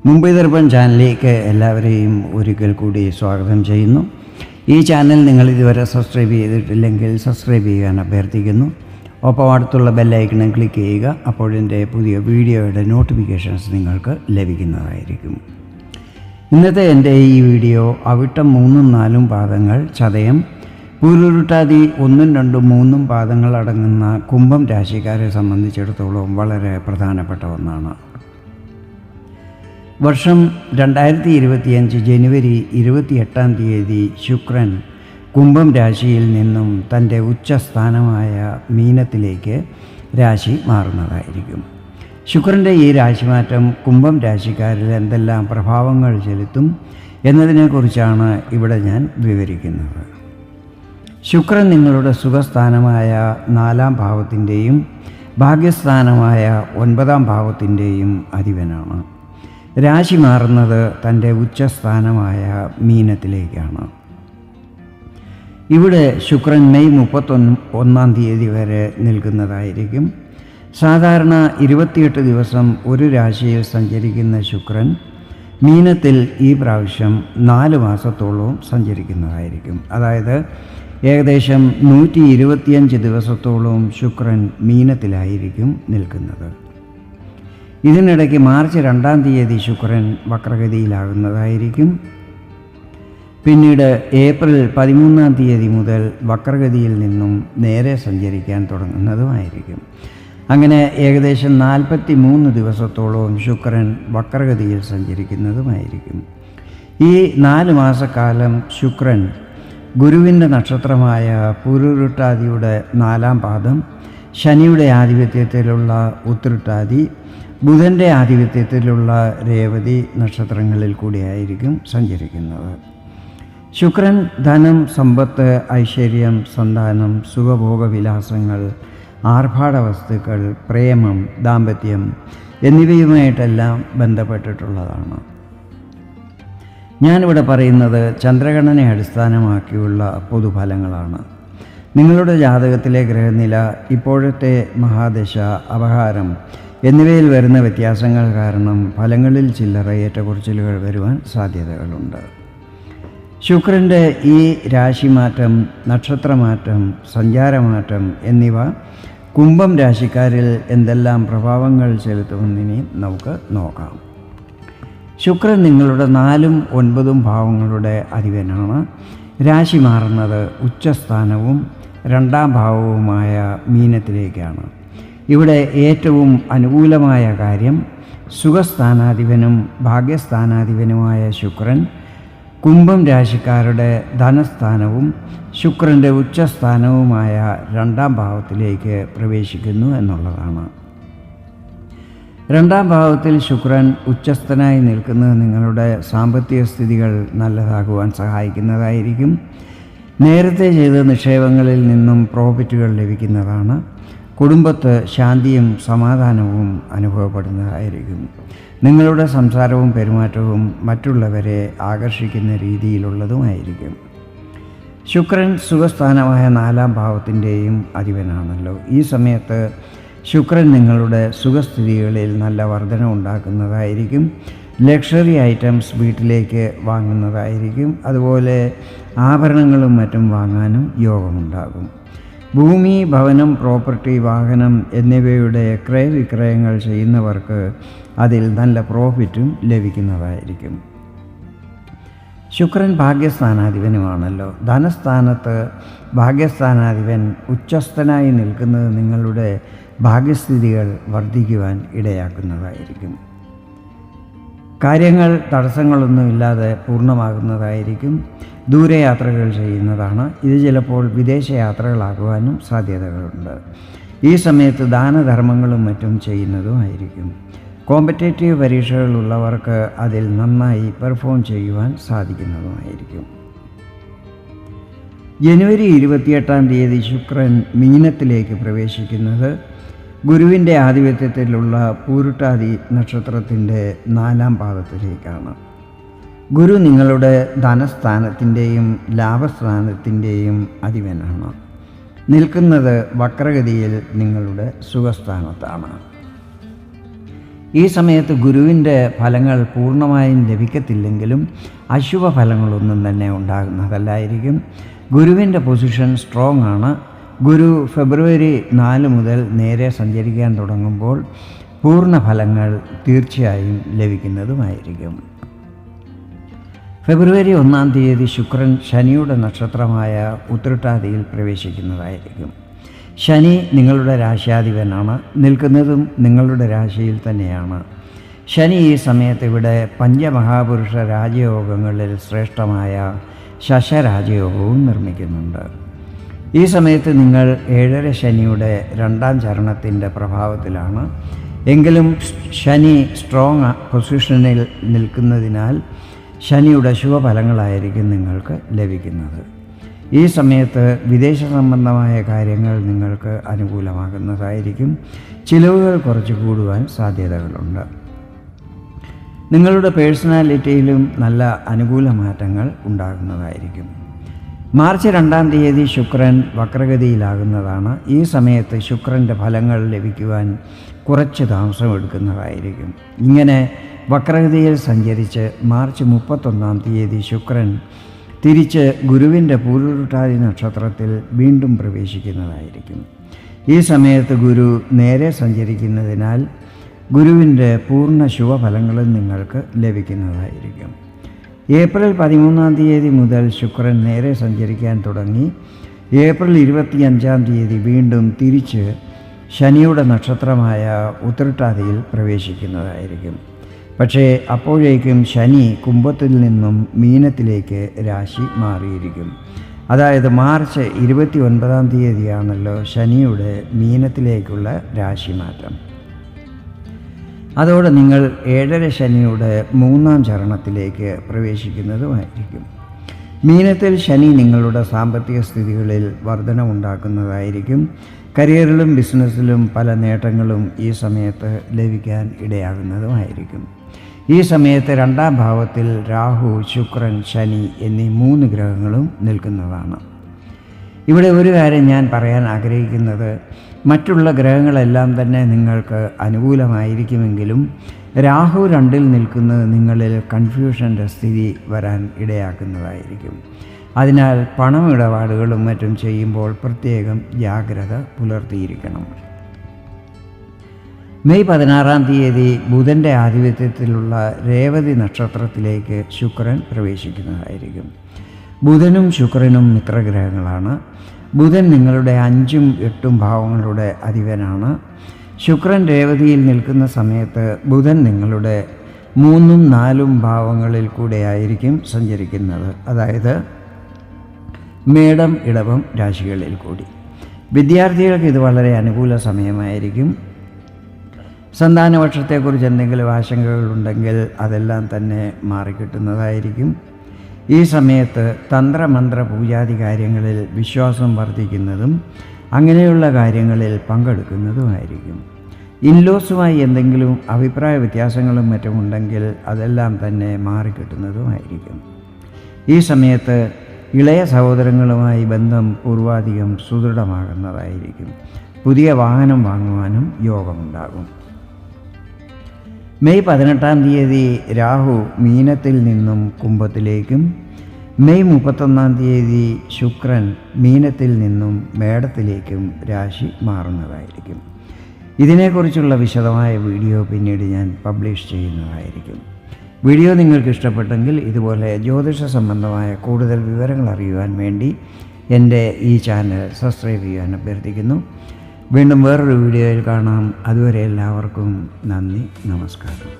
മുംബൈ ദർപ്പൺ ചാനലിലേക്ക് എല്ലാവരെയും ഒരിക്കൽ കൂടി സ്വാഗതം ചെയ്യുന്നു. ഈ ചാനൽ നിങ്ങൾ ഇതുവരെ സബ്സ്ക്രൈബ് ചെയ്തിട്ടില്ലെങ്കിൽ സബ്സ്ക്രൈബ് ചെയ്യാൻ അഭ്യർത്ഥിക്കുന്നു. ഒപ്പം അടുത്തുള്ള ബെല്ലൈക്കണും ക്ലിക്ക് ചെയ്യുക. അപ്പോഴെൻ്റെ പുതിയ വീഡിയോയുടെ നോട്ടിഫിക്കേഷൻസ് നിങ്ങൾക്ക് ലഭിക്കുന്നതായിരിക്കും. ഇന്നത്തെ എൻ്റെ ഈ വീഡിയോ അവിട്ടം 3, 4 പാദങ്ങൾ, ചതയം, പൂരുരുട്ടാതി 1, 2, 3 പാദങ്ങൾ അടങ്ങുന്ന കുംഭം രാശിക്കാരെ സംബന്ധിച്ചിടത്തോളം വളരെ പ്രധാനപ്പെട്ട ഒന്നാണ്. വർഷം 2025 ജനുവരി 28 ശുക്രൻ കുംഭം രാശിയിൽ നിന്നും തൻ്റെ ഉച്ചസ്ഥാനമായ മീനത്തിലേക്ക് രാശി മാറുന്നതായിരിക്കും. ശുക്രൻ്റെ ഈ രാശിമാറ്റം കുംഭം രാശിക്കാരിൽ എന്തെല്ലാം പ്രഭാവങ്ങൾ ചെലുത്തും എന്നതിനെക്കുറിച്ചാണ് ഇവിടെ ഞാൻ വിവരിക്കുന്നത്. ശുക്രൻ നിങ്ങളുടെ സുഖസ്ഥാനമായ 4-ാം ഭാവത്തിൻ്റെയും ഭാഗ്യസ്ഥാനമായ 9-ാം ഭാവത്തിൻ്റെയും അധിപനാണ്. രാശി മാറുന്നത് തൻ്റെ ഉച്ചസ്ഥാനമായ മീനത്തിലേക്കാണ്. ഇവിടെ ശുക്രൻ മെയ് 31 വരെ നിൽക്കുന്നതായിരിക്കും. സാധാരണ 28 ദിവസം ഒരു രാശിയിൽ സഞ്ചരിക്കുന്ന ശുക്രൻ മീനത്തിൽ ഈ പ്രാവശ്യം 4 മാസത്തോളവും സഞ്ചരിക്കുന്നതായിരിക്കും. അതായത് ഏകദേശം 125 ദിവസത്തോളം ശുക്രൻ മീനത്തിലായിരിക്കും നിൽക്കുന്നത്. ഇതിനിടയ്ക്ക് മാർച്ച് 2 ശുക്രൻ വക്രഗതിയിലാകുന്നതായിരിക്കും. പിന്നീട് ഏപ്രിൽ 13 മുതൽ വക്രഗതിയിൽ നിന്നും നേരെ സഞ്ചരിക്കാൻ തുടങ്ങുന്നതുമായിരിക്കും. അങ്ങനെ ഏകദേശം 43 ദിവസത്തോളം ശുക്രൻ വക്രഗതിയിൽ സഞ്ചരിക്കുന്നതുമായിരിക്കും. ഈ 4 മാസക്കാലം ശുക്രൻ ഗുരുവിൻ്റെ നക്ഷത്രമായ പൂരുരുട്ടാതിയുടെ 4-ാം പാദം, ശനിയുടെ ആധിപത്യത്തിലുള്ള ഉത്രട്ടാതി, ബുധൻ്റെ ആധിപത്യത്തിലുള്ള രേവതി നക്ഷത്രങ്ങളിൽ കൂടിയായിരിക്കും സഞ്ചരിക്കുന്നത്. ശുക്രൻ ധനം, സമ്പത്ത്, ഐശ്വര്യം, സന്താനം, സുഖഭോഗവിലാസങ്ങൾ, ആർഭാട വസ്തുക്കൾ, പ്രേമം, ദാമ്പത്യം എന്നിവയുമായിട്ടെല്ലാം ബന്ധപ്പെട്ടിട്ടുള്ളതാണ്. ഞാനിവിടെ പറയുന്നത് ചന്ദ്രഗണനെ അടിസ്ഥാനമാക്കിയുള്ള പൊതുഫലങ്ങളാണ്. നിങ്ങളുടെ ജാതകത്തിലെ ഗ്രഹനില, ഇപ്പോഴത്തെ മഹാദശ, അപഹാരം എന്നിവയിൽ വരുന്ന വ്യത്യാസങ്ങൾ കാരണം ഫലങ്ങളിൽ ചില്ലറ ഏറ്റക്കുറച്ചിലുകൾ വരുവാൻ സാധ്യതകളുണ്ട്. ശുക്രൻ്റെ ഈ രാശിമാറ്റം, നക്ഷത്രമാറ്റം, സഞ്ചാരമാറ്റം എന്നിവ കുംഭം രാശിക്കാരിൽ എന്തെല്ലാം പ്രഭാവങ്ങൾ ചെലുത്തുമെന്നിനി നമുക്ക് നോക്കാം. ശുക്രൻ നിങ്ങളുടെ 4-ഉം 9-ഉം ഭാവങ്ങളുടെ അധിപനാണ്. രാശി മാറുന്നത് ഉച്ചസ്ഥാനവും 2-ാം ഭാവവുമായ മീനത്തിലേക്കാണ്. ഇവിടെ ഏറ്റവും അനുകൂലമായ കാര്യം സുഖസ്ഥാനാധിപനും ഭാഗ്യസ്ഥാനാധിപനുമായ ശുക്രൻ കുംഭം രാശിക്കാരുടെ ധനസ്ഥാനവും ശുക്രൻ്റെ ഉച്ചസ്ഥാനവുമായ 2-ാം ഭാവത്തിലേക്ക് പ്രവേശിക്കുന്നു എന്നുള്ളതാണ്. 2-ാം ഭാവത്തിൽ ശുക്രൻ ഉച്ചസ്ഥനായി നിൽക്കുന്നത് നിങ്ങളുടെ സാമ്പത്തിക സ്ഥിതികൾ നല്ലതാകുവാൻ സഹായിക്കുന്നതായിരിക്കും. നേരത്തെ ചെയ്ത നിക്ഷേപങ്ങളിൽ നിന്നും പ്രോഫിറ്റുകൾ ലഭിക്കുന്നതാണ്. കുടുംബത്ത് ശാന്തിയും സമാധാനവും അനുഭവപ്പെടുന്നതായിരിക്കും. നിങ്ങളുടെ സംസാരവും പെരുമാറ്റവും മറ്റുള്ളവരെ ആകർഷിക്കുന്ന രീതിയിലുള്ളതുമായിരിക്കും. ശുക്രൻ സുഖസ്ഥാനമായ 4-ാം ഭാവത്തിൻ്റെയും അധിപനാണല്ലോ. ഈ സമയത്ത് ശുക്രൻ നിങ്ങളുടെ സുഖസ്ഥിതികളിൽ നല്ല വർധന ഉണ്ടാക്കുന്നതായിരിക്കും. ലക്ഷറി ഐറ്റംസ് വീട്ടിലേക്ക് വാങ്ങുന്നതായിരിക്കും. അതുപോലെ ആഭരണങ്ങളും മറ്റും വാങ്ങാനും യോഗമുണ്ടാകും. ഭൂമി, ഭവനം, പ്രോപ്പർട്ടി, വാഹനം എന്നിവയുടെ ക്രയവിക്രയങ്ങൾ ചെയ്യുന്നവർക്ക് അതിൽ നല്ല പ്രോഫിറ്റും ലഭിക്കുന്നതായിരിക്കും. ശുക്രൻ ഭാഗ്യസ്ഥാനാധിപനുമാണല്ലോ. ധനസ്ഥാനത്ത് ഭാഗ്യസ്ഥാനാധിപൻ ഉച്ചസ്ഥനായി നിൽക്കുന്നത് നിങ്ങളുടെ ഭാഗ്യസ്ഥിതികൾ വർദ്ധിക്കുവാൻ ഇടയാക്കുന്നതായിരിക്കും. കാര്യങ്ങൾ തടസ്സങ്ങളൊന്നുമില്ലാതെ പൂർണ്ണമാകുന്നതായിരിക്കും. ദൂരയാത്രകൾ ചെയ്യുന്നതാണ്. ഇത് ചിലപ്പോൾ വിദേശയാത്രകളാകുവാനും സാധ്യതകളുണ്ട്. ഈ സമയത്ത് ദാനധർമ്മങ്ങളും മറ്റും ചെയ്യുന്നതുമായിരിക്കും. കോമ്പറ്റേറ്റീവ് പരീക്ഷകളുള്ളവർക്ക് അതിൽ നന്നായി പെർഫോം ചെയ്യുവാൻ സാധിക്കുന്നതുമായിരിക്കും. ജനുവരി 28 ശുക്രൻ മീനത്തിലേക്ക് പ്രവേശിക്കുന്നത് ഗുരുവിൻ്റെ ആധിപത്യത്തിലുള്ള പൂരുട്ടാതി നക്ഷത്രത്തിൻ്റെ 4-ാം പാദത്തിലേക്കാണ്. ഗുരു നിങ്ങളുടെ ധനസ്ഥാനത്തിൻ്റെയും ലാഭസ്ഥാനത്തിൻ്റെയും അധിപനാണ്. നിൽക്കുന്നത് വക്രഗതിയിൽ നിങ്ങളുടെ സുഖസ്ഥാനത്താണ്. ഈ സമയത്ത് ഗുരുവിൻ്റെ ഫലങ്ങൾ പൂർണ്ണമായും ലഭിക്കത്തില്ലെങ്കിലും അശുഭ ഫലങ്ങളൊന്നും തന്നെ ഉണ്ടാകുന്നതല്ലായിരിക്കും. ഗുരുവിൻ്റെ പൊസിഷൻ സ്ട്രോങ് ആണ്. ഗുരു ഫെബ്രുവരി 4 മുതൽ നേരെ സഞ്ചരിക്കാൻ തുടങ്ങുമ്പോൾ പൂർണ്ണ ഫലങ്ങൾ തീർച്ചയായും ലഭിക്കുന്നതുമായിരിക്കും. ഫെബ്രുവരി 1 ശുക്രൻ ശനിയുടെ നക്ഷത്രമായ ഉത്രട്ടാതിയിൽ പ്രവേശിക്കുന്നതായിരിക്കും. ശനി നിങ്ങളുടെ രാശിയാധിപനാണ്, നിൽക്കുന്നതും നിങ്ങളുടെ രാശിയിൽ തന്നെയാണ്. ശനി ഈ സമയത്ത് ഇവിടെ പഞ്ചമഹാപുരുഷ രാജയോഗങ്ങളിൽ ശ്രേഷ്ഠമായ ശശരാജയോഗവും നിർമ്മിക്കുന്നുണ്ട്. ഈ സമയത്ത് നിങ്ങൾ 7.5 ശനിയുടെ 2ാം ചരണത്തിൻ്റെ പ്രഭാവത്തിലാണ്. എങ്കിലും ശനി സ്ട്രോങ് പൊസിഷനിൽ നിൽക്കുന്നതിനാൽ ശനിയുടെ ശുഭഫലങ്ങളായിരിക്കും നിങ്ങൾക്ക് ലഭിക്കുന്നത്. ഈ സമയത്ത് വിദേശ സംബന്ധമായ കാര്യങ്ങൾ നിങ്ങൾക്ക് അനുകൂലമാകുന്നതായിരിക്കും. ചിലവുകൾ കുറച്ച് കൂടുവാൻ സാധ്യതകളുണ്ട്. നിങ്ങളുടെ പേഴ്സണാലിറ്റിയിലും നല്ല അനുകൂല മാറ്റങ്ങൾ ഉണ്ടാകുന്നതായിരിക്കും. മാർച്ച് 2 ശുക്രൻ വക്രഗതിയിലാകുന്നതാണ്. ഈ സമയത്ത് ശുക്രൻ്റെ ഫലങ്ങൾ ലഭിക്കുവാൻ കുറച്ച് താമസമെടുക്കുന്നതായിരിക്കും. ഇങ്ങനെ വക്രഗതിയിൽ സഞ്ചരിച്ച് മാർച്ച് 31 ശുക്രൻ തിരിച്ച് ഗുരുവിൻ്റെ പൂരുരുട്ടാതി നക്ഷത്രത്തിൽ വീണ്ടും പ്രവേശിക്കുന്നതായിരിക്കും. ഈ സമയത്ത് ഗുരു നേരെ സഞ്ചരിക്കുന്നതിനാൽ ഗുരുവിൻ്റെ പൂർണ്ണ ശുഭഫലങ്ങളും നിങ്ങൾക്ക് ലഭിക്കുന്നതായിരിക്കും. ഏപ്രിൽ 13 മുതൽ ശുക്രൻ നേരെ സഞ്ചരിക്കാൻ തുടങ്ങി ഏപ്രിൽ 25 വീണ്ടും തിരിച്ച് ശനിയുടെ നക്ഷത്രമായ ഉത്രട്ടാതിയിൽ പ്രവേശിക്കുന്നതായിരിക്കും. പക്ഷേ അപ്പോഴേക്കും ശനി കുംഭത്തിൽ നിന്നും മീനത്തിലേക്ക് രാശി മാറിയിരിക്കും. അതായത് മാർച്ച് 29 ശനിയുടെ മീനത്തിലേക്കുള്ള രാശിമാറ്റം. അതോടെ നിങ്ങൾ 7.5 ശനിയുടെ 3ാം ചരണത്തിലേക്ക് പ്രവേശിക്കുന്നതുമായിരിക്കും. മീനത്തിൽ ശനി നിങ്ങളുടെ സാമ്പത്തിക സ്ഥിതികളിൽ വർധനവുണ്ടാക്കുന്നതായിരിക്കും. കരിയറിലും ബിസിനസ്സിലും പല നേട്ടങ്ങളും ഈ സമയത്ത് ലഭിക്കാൻ ഇടയാകുന്നതുമായിരിക്കും. ഈ സമയത്ത് 2ാം ഭാവത്തിൽ രാഹു, ശുക്രൻ, ശനി എന്നീ 3 ഗ്രഹങ്ങളും നിൽക്കുന്നതാണ്. ഇവിടെ ഒരു കാര്യം ഞാൻ പറയാൻ ആഗ്രഹിക്കുന്നത്, മറ്റുള്ള ഗ്രഹങ്ങളെല്ലാം തന്നെ നിങ്ങൾക്ക് അനുകൂലമായിരിക്കുമെങ്കിലും രാഹു 2ൽ നിൽക്കുന്നത് നിങ്ങളിൽ കൺഫ്യൂഷൻ്റെ സ്ഥിതി വരാൻ ഇടയാക്കുന്നതായിരിക്കും. അതിനാൽ പണമിടപാടുകളും മറ്റും ചെയ്യുമ്പോൾ പ്രത്യേകം ജാഗ്രത പുലർത്തിയിരിക്കണം. മെയ് 16 ബുധൻ്റെ ആധിപത്യത്തിലുള്ള രേവതി നക്ഷത്രത്തിലേക്ക് ശുക്രൻ പ്രവേശിക്കുന്നതായിരിക്കും. ബുധനും ശുക്രനും മിത്രഗ്രഹങ്ങളാണ്. ബുധൻ നിങ്ങളുടെ 5ഉം 8ഉം ഭാവങ്ങളുടെ അധിപനാണ്. ശുക്രൻ രേവതിയിൽ നിൽക്കുന്ന സമയത്ത് ബുധൻ നിങ്ങളുടെ 3ഉം 4ഉം ഭാവങ്ങളിൽ കൂടെയായിരിക്കും സഞ്ചരിക്കുന്നത്. അതായത് മേടം, ഇടവം രാശികളിൽ കൂടി. വിദ്യാർത്ഥികൾക്ക് ഇത് വളരെ അനുകൂല സമയമായിരിക്കും. സന്താനപക്ഷത്തെക്കുറിച്ച് എന്തെങ്കിലും ആശങ്കകളുണ്ടെങ്കിൽ അതെല്ലാം തന്നെ മാറിക്കിട്ടുന്നതായിരിക്കും. ഈ സമയത്ത് തന്ത്രമന്ത്ര പൂജാതി കാര്യങ്ങളിൽ വിശ്വാസം വർദ്ധിക്കുന്നതും അങ്ങനെയുള്ള കാര്യങ്ങളിൽ പങ്കെടുക്കുന്നതുമായിരിക്കും. ഇൻലോസുമായി എന്തെങ്കിലും അഭിപ്രായ വ്യത്യാസങ്ങളും മറ്റും ഉണ്ടെങ്കിൽ അതെല്ലാം തന്നെ മാറിക്കിട്ടുന്നതുമായിരിക്കും. ഈ സമയത്ത് ഇളയ സഹോദരങ്ങളുമായി ബന്ധം പൂർവാധികം സുദൃഢമാകുന്നതായിരിക്കും. പുതിയ വാഹനം വാങ്ങുവാനും യോഗമുണ്ടാകും. മെയ് 18 രാഹു മീനത്തിൽ നിന്നും കുംഭത്തിലേക്കും മെയ് 31 ശുക്രൻ മീനത്തിൽ നിന്നും മേടത്തിലേക്കും രാശി മാറുന്നതായിരിക്കും. ഇതിനെക്കുറിച്ചുള്ള വിശദമായ വീഡിയോ പിന്നീട് ഞാൻ പബ്ലിഷ് ചെയ്യുന്നതായിരിക്കും. വീഡിയോ നിങ്ങൾക്ക് ഇഷ്ടപ്പെട്ടെങ്കിൽ ഇതുപോലെ ജ്യോതിഷ സംബന്ധമായ കൂടുതൽ വിവരങ്ങൾ അറിയുവാൻ വേണ്ടി എൻ്റെ ഈ ചാനൽ സബ്സ്ക്രൈബ് ചെയ്യാൻ അഭ്യർത്ഥിക്കുന്നു. വീണ്ടും വേറൊരു വീഡിയോയിൽ കാണാം. അതുവരെ എല്ലാവർക്കും നന്ദി, നമസ്കാരം.